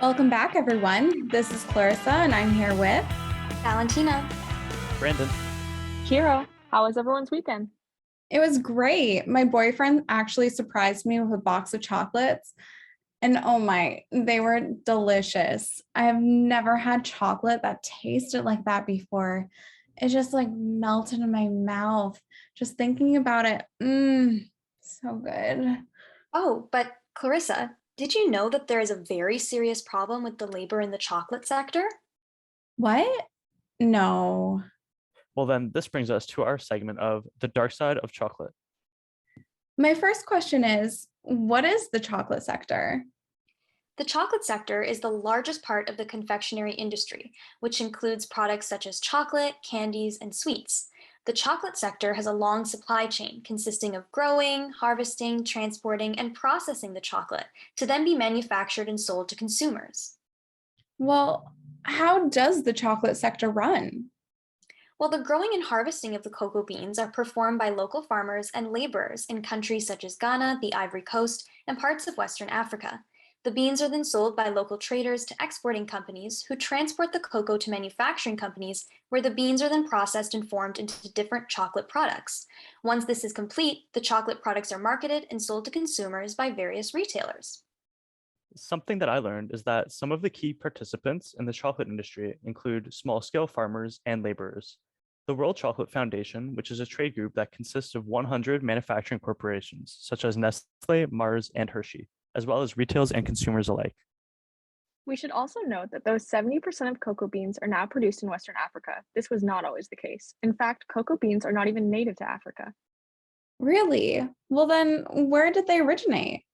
Welcome back, everyone. This is Clarissa, and I'm here with Valentina. Brandon. Hero, how was everyone's weekend? It was great. My boyfriend actually surprised me with a box of chocolates, and oh my, they were delicious. I have never had chocolate that tasted like that before. It just like melted in my mouth. Just thinking about it, so good. Oh, but Clarissa, did you know that there is a very serious problem with the labor in the chocolate sector? What? No. Well, then this brings us to our segment of the dark side of chocolate. My first question is, what is the chocolate sector? The chocolate sector is the largest part of the confectionery industry, which includes products such as chocolate, candies, and sweets. The chocolate sector has a long supply chain consisting of growing, harvesting, transporting, and processing the chocolate to then be manufactured and sold to consumers. Well, how does the chocolate sector run? Well, the growing and harvesting of the cocoa beans are performed by local farmers and laborers in countries such as Ghana, the Ivory Coast, and parts of Western Africa. The beans are then sold by local traders to exporting companies who transport the cocoa to manufacturing companies where the beans are then processed and formed into different chocolate products. Once this is complete, the chocolate products are marketed and sold to consumers by various retailers. Something that I learned is that some of the key participants in the chocolate industry include small-scale farmers and laborers. The World Chocolate Foundation, which is a trade group that consists of 100 manufacturing corporations, such as Nestle, Mars, and Hershey, as well as retailers and consumers alike. We should also note that though 70% of cocoa beans are now produced in Western Africa, this was not always the case. In fact, cocoa beans are not even native to Africa. Really? Well, then where did they originate?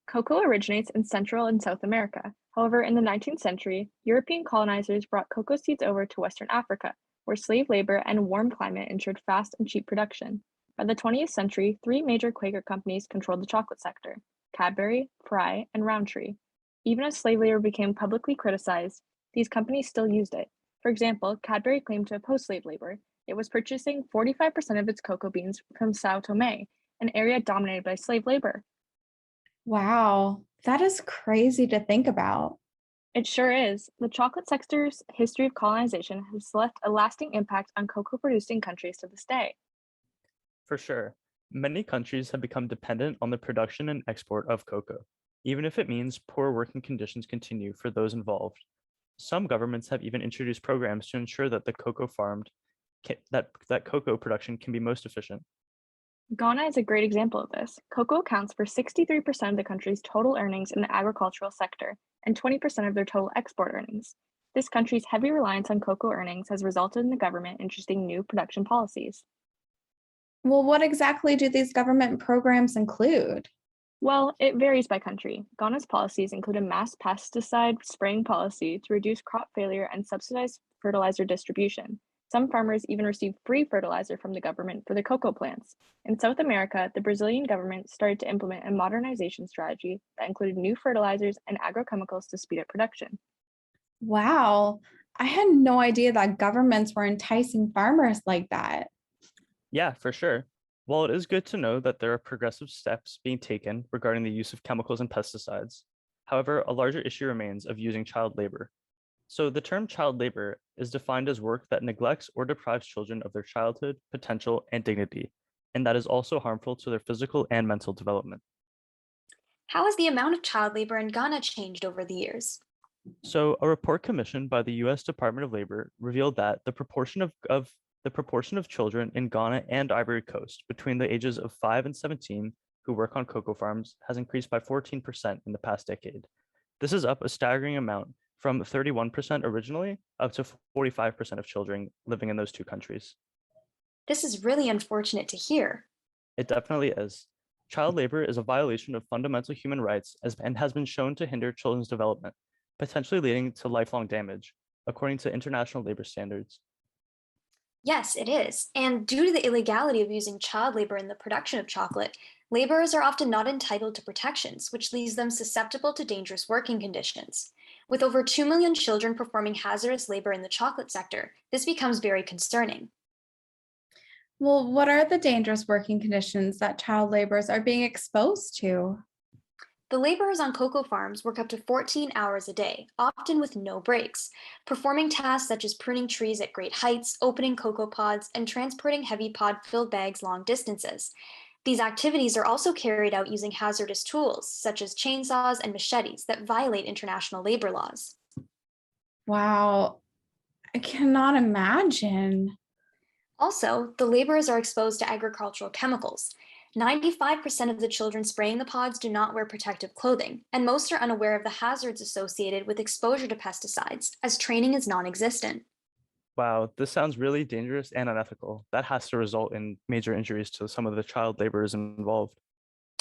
Cocoa originates in Central and South America. However, in the 19th century, European colonizers brought cocoa seeds over to Western Africa, where slave labor and warm climate ensured fast and cheap production. By the 20th century, three major Quaker companies controlled the chocolate sector: Cadbury, Fry, and Rowntree. Even as slave labor became publicly criticized, these companies still used it. For example, Cadbury claimed to oppose slave labor. It was purchasing 45% of its cocoa beans from Sao Tome, an area dominated by slave labor. Wow, that is crazy to think about. It sure is. The chocolate sector's history of colonization has left a lasting impact on cocoa producing countries to this day. For sure, many countries have become dependent on the production and export of cocoa, even if it means poor working conditions continue for those involved. Some governments have even introduced programs to ensure that the cocoa farmed that cocoa production can be most efficient. Ghana is a great example of this. Cocoa accounts for 63% of the country's total earnings in the agricultural sector and 20% of their total export earnings. This country's heavy reliance on cocoa earnings has resulted in the government introducing new production policies. Well, what exactly do these government programs include? Well, it varies by country. Ghana's policies include a mass pesticide spraying policy to reduce crop failure and subsidize fertilizer distribution. Some farmers even receive free fertilizer from the government for their cocoa plants. In South America, the Brazilian government started to implement a modernization strategy that included new fertilizers and agrochemicals to speed up production. Wow, I had no idea that governments were enticing farmers like that. Yeah, for sure. While it is good to know that there are progressive steps being taken regarding the use of chemicals and pesticides, however, a larger issue remains of using child labor. So the term child labor is defined as work that neglects or deprives children of their childhood, potential, and dignity, and that is also harmful to their physical and mental development. How has the amount of child labor in Ghana changed over the years? So a report commissioned by the US Department of Labor revealed that the proportion of children in Ghana and Ivory Coast between the ages of 5 and 17 who work on cocoa farms has increased by 14% in the past decade. This is up a staggering amount from 31% originally up to 45% of children living in those two countries. This is really unfortunate to hear. It definitely is. Child labor is a violation of fundamental human rights and has been shown to hinder children's development, potentially leading to lifelong damage, according to international labor standards. Yes, it is. And due to the illegality of using child labor in the production of chocolate, laborers are often not entitled to protections, which leaves them susceptible to dangerous working conditions. With over 2 million children performing hazardous labor in the chocolate sector, this becomes very concerning. Well, what are the dangerous working conditions that child laborers are being exposed to? The laborers on cocoa farms work up to 14 hours a day, often with no breaks, performing tasks such as pruning trees at great heights, opening cocoa pods, and transporting heavy pod-filled bags long distances. These activities are also carried out using hazardous tools, such as chainsaws and machetes, that violate international labor laws. Wow, I cannot imagine. Also, the laborers are exposed to agricultural chemicals. 95% of the children spraying the pods do not wear protective clothing, and most are unaware of the hazards associated with exposure to pesticides, as training is non existent. Wow, this sounds really dangerous and unethical. That has to result in major injuries to some of the child laborers involved.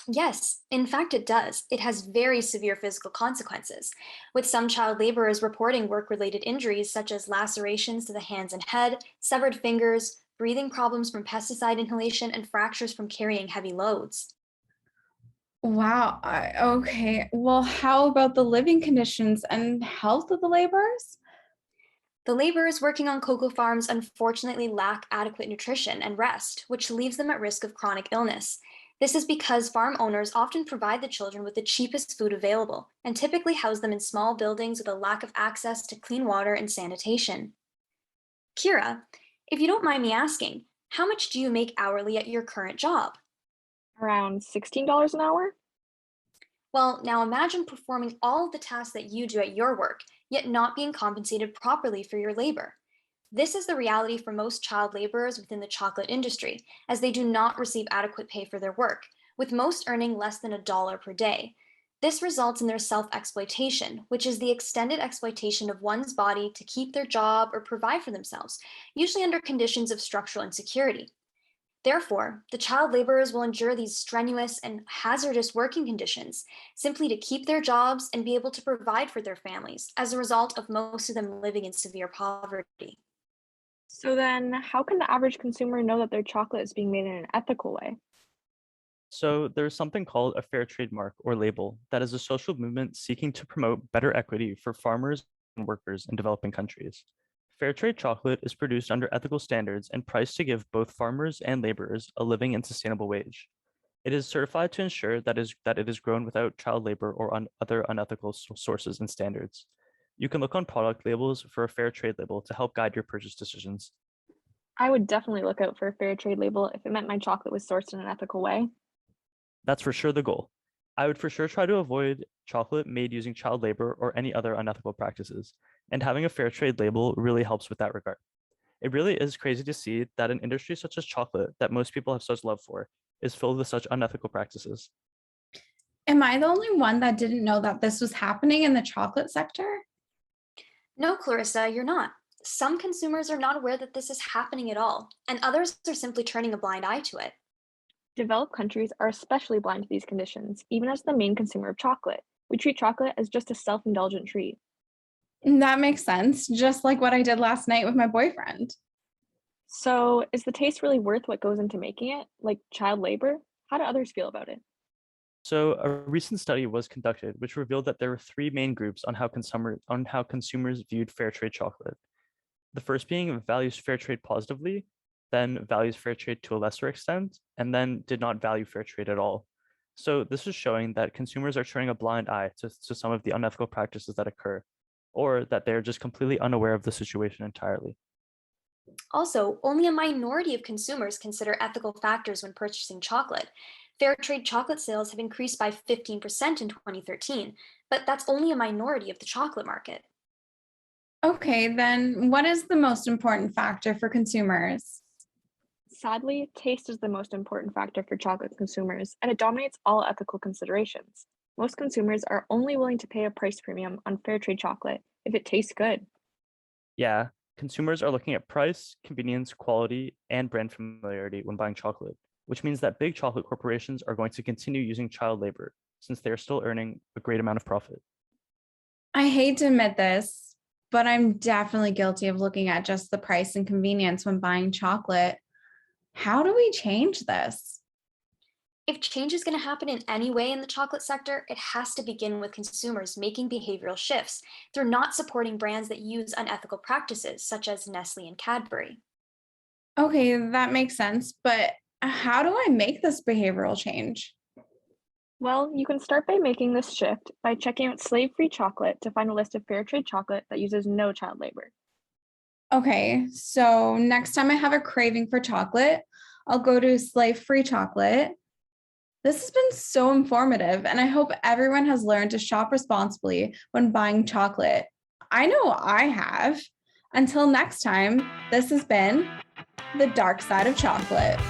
Yes, in fact, it does. It has very severe physical consequences, with some child laborers reporting work related injuries such as lacerations to the hands and head, severed fingers, breathing problems from pesticide inhalation, and fractures from carrying heavy loads. Wow. Okay. Well, how about the living conditions and health of the laborers? The laborers working on cocoa farms unfortunately lack adequate nutrition and rest, which leaves them at risk of chronic illness. This is because farm owners often provide the children with the cheapest food available and typically house them in small buildings with a lack of access to clean water and sanitation. Kira, if you don't mind me asking, how much do you make hourly at your current job? Around $16 an hour? Well, now imagine performing all of the tasks that you do at your work, yet not being compensated properly for your labor. This is the reality for most child laborers within the chocolate industry, as they do not receive adequate pay for their work, with most earning less than $1 per day. This results in their self exploitation, which is the extended exploitation of one's body to keep their job or provide for themselves, usually under conditions of structural insecurity. Therefore, the child laborers will endure these strenuous and hazardous working conditions simply to keep their jobs and be able to provide for their families, as a result of most of them living in severe poverty. So then, how can the average consumer know that their chocolate is being made in an ethical way? So there's something called a fair trade mark or label that is a social movement seeking to promote better equity for farmers and workers in developing countries. Fair trade chocolate is produced under ethical standards and priced to give both farmers and laborers a living and sustainable wage. It is certified to ensure that it is grown without child labor or other unethical sources and standards. You can look on product labels for a fair trade label to help guide your purchase decisions. I would definitely look out for a fair trade label if it meant my chocolate was sourced in an ethical way. That's for sure the goal. I would for sure try to avoid chocolate made using child labor or any other unethical practices, and having a fair trade label really helps with that regard. It really is crazy to see that an industry such as chocolate, that most people have such love for, is filled with such unethical practices. Am I the only one that didn't know that this was happening in the chocolate sector? No, Clarissa, you're not. Some consumers are not aware that this is happening at all, and others are simply turning a blind eye to it. Developed countries are especially blind to these conditions, even as the main consumer of chocolate. We treat chocolate as just a self indulgent treat. That makes sense, just like what I did last night with my boyfriend. So, is the taste really worth what goes into making it, like child labor? How do others feel about it? So a recent study was conducted which revealed that there were three main groups on how consumers viewed fair trade chocolate. The first being values fair trade positively, then values fair trade to a lesser extent, and then did not value fair trade at all. So this is showing that consumers are turning a blind eye to some of the unethical practices that occur, or that they're just completely unaware of the situation entirely. Also, only a minority of consumers consider ethical factors when purchasing chocolate. Fair trade chocolate sales have increased by 15% in 2013, but that's only a minority of the chocolate market. Okay, then what is the most important factor for consumers? Sadly, taste is the most important factor for chocolate consumers, and it dominates all ethical considerations. Most consumers are only willing to pay a price premium on fair trade chocolate if it tastes good. Yeah, consumers are looking at price, convenience, quality, and brand familiarity when buying chocolate, which means that big chocolate corporations are going to continue using child labor since they are still earning a great amount of profit. I hate to admit this, but I'm definitely guilty of looking at just the price and convenience when buying chocolate. How do we change this? If change is going to happen in any way in the chocolate sector, it has to begin with consumers making behavioral shifts through not supporting brands that use unethical practices, such as Nestle and Cadbury. Okay, that makes sense, but how do I make this behavioral change? Well, you can start by making this shift by checking out slave-free chocolate to find a list of fair trade chocolate that uses no child labor. Okay, so next time I have a craving for chocolate, I'll go to slave-free chocolate. This has been so informative, and I hope everyone has learned to shop responsibly when buying chocolate. I know I have. Until next time, this has been The Dark Side of Chocolate.